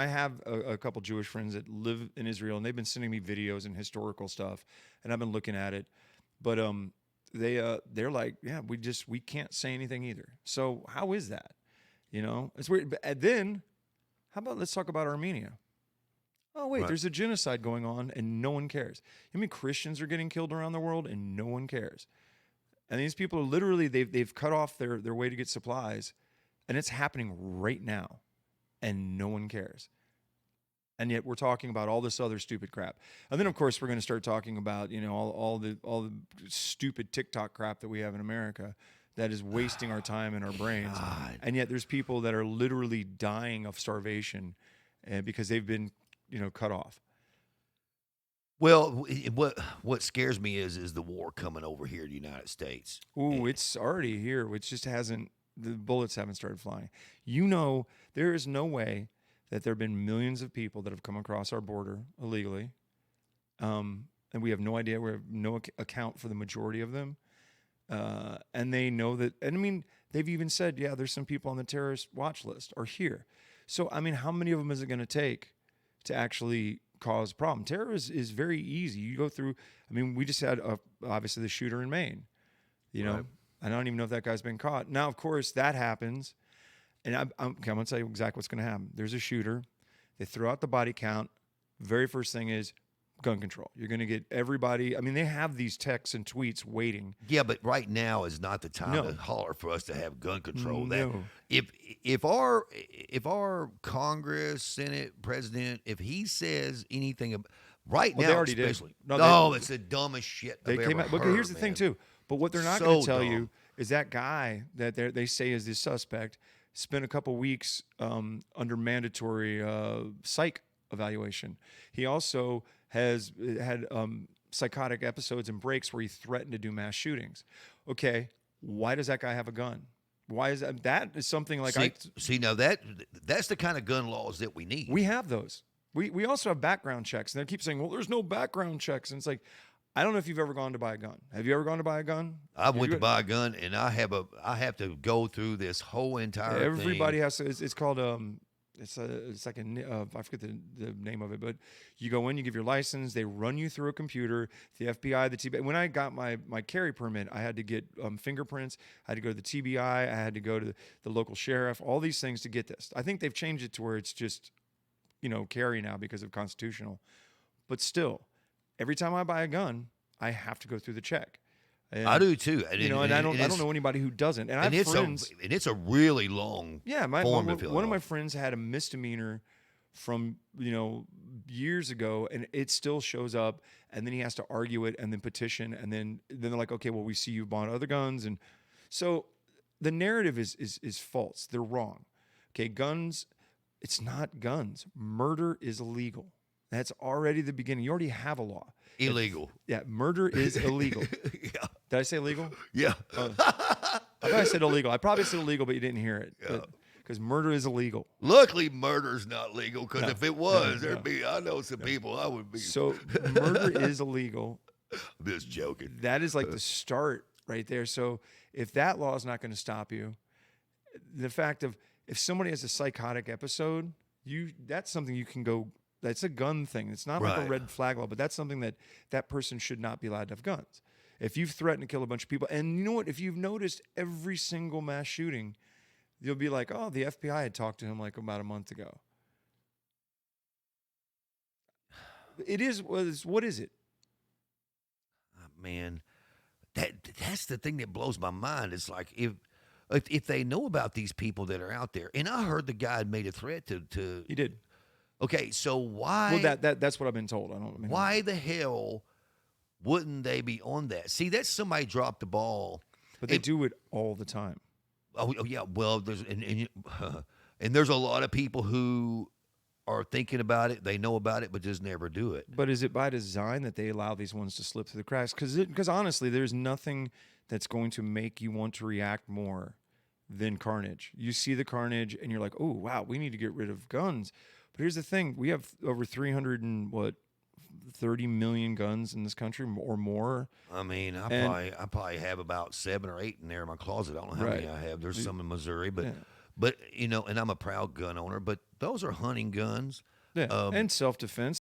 I have a couple Jewish friends that live in Israel, and they've been sending me videos and historical stuff, and I've been looking at it. But they're like, yeah, we can't say anything either. So how is that? It's weird. But then how about let's talk about Armenia? Oh wait, Right. there's a genocide going on, and no one cares. I mean, Christians are getting killed around the world, and no one cares. And these people are literally they've cut off their way to get supplies, and it's happening right now, and no one cares. And yet we're talking about all this other stupid crap. And then of course we're going to start talking about all the stupid TikTok crap that we have in America that is wasting our time and our brains. God. And yet there's people that are literally dying of starvation because they've been cut off. Well, what scares me is the war coming over here to the United States. Ooh, it's already here. It just hasn't. The bullets haven't started flying. There is no way that there have been millions of people that have come across our border illegally, and we have no idea. We have no account for the majority of them, and they know that. And I mean, they've even said, yeah, there's some people on the terrorist watch list are here. So I mean, how many of them is it going to take to actually cause a problem? Terror is very easy. You go through. I mean, we just had obviously the shooter in Maine. Right. I don't even know if that guy's been caught. Now, of course, that happens. And I'm going to tell you exactly what's going to happen. There's a shooter. They throw out the body count. Very first thing is gun control. You're going to get everybody. I mean, they have these texts and tweets waiting. Yeah, but right now is not the time No. to holler for us to have gun control. That No. if our Congress, Senate, President, if he says anything right Well, now, they already did. especially, No, it's the dumbest shit They I've came ever out. But heard, here's the thing, man. too. But what they're not So going to tell you dumb. is that guy that they say is the suspect spent a couple weeks under mandatory psych evaluation. He also has had psychotic episodes and breaks where he threatened to do mass shootings. Okay, why does that guy have a gun? Why is that? That is something like See now that's the kind of gun laws that we need. we have those. We also have background checks, and they keep saying, "Well, there's no background checks," and it's like, I don't know if you've ever gone to buy a gun. Have you ever gone to buy a gun? I went to buy a gun, and I have to go through this whole entire Everybody thing. has to. It's called it's like I forget the name of it, but you go in, you give your license, they run you through a computer. The FBI, the TBI. When I got my carry permit, I had to get fingerprints. I had to go to the TBI. I had to go to the local sheriff. All these things to get this. I think they've changed it to where it's just carry now because of constitutional, but still, every time I buy a gun, I have to go through the check. And, I do too, and I don't know anybody who doesn't. And I have friends. it's a really long Yeah, form to fill one of out. my friends had a misdemeanor from years ago, and it still shows up. And then he has to argue it, and then petition, and then they're like, okay, well, we see you bought other guns, and so the narrative is false. They're wrong. Okay, guns. It's not guns. Murder is illegal. That's already the beginning. You already have a law. Illegal. Yeah, murder is illegal. Yeah. Did I say illegal? Yeah. I thought I said illegal. I probably said illegal, but you didn't hear it. Because murder is illegal. Luckily, murder's not legal, because No, if it was, no, there'd be. I know some people. I would be. So murder is illegal. I'm just joking. That is like the start right there. So if that law is not going to stop you, the fact of if somebody has a psychotic episode, that's something you can go. That's a gun thing. It's not like a Right. red flag law, but that's something that person should not be allowed to have guns. If you've threatened to kill a bunch of people, and you know what? If you've noticed every single mass shooting, you'll be like, oh, the FBI had talked to him like about a month ago. It is, what is it? Man, that's the thing that blows my mind. It's like if they know about these people that are out there, and I heard the guy had made a threat to. He did. Okay, so why? Well, that's what I've been told. I don't. I mean, Why the hell wouldn't they be on that? See, that's somebody dropped the ball. But they do it all the time. Oh yeah, well, there's and there's a lot of people who are thinking about it. They know about it, but just never do it. But is it by design that they allow these ones to slip through the cracks? Because honestly, there's nothing that's going to make you want to react more than carnage. You see the carnage, and you're like, oh wow, we need to get rid of guns. But here's the thing: we have over 30 million guns in this country or more. I mean, I probably have about 7 or 8 in there in my closet. I don't know how many I have. There's some in Missouri, but Yeah. But and I'm a proud gun owner, but those are hunting guns. Yeah, Um, and self defense.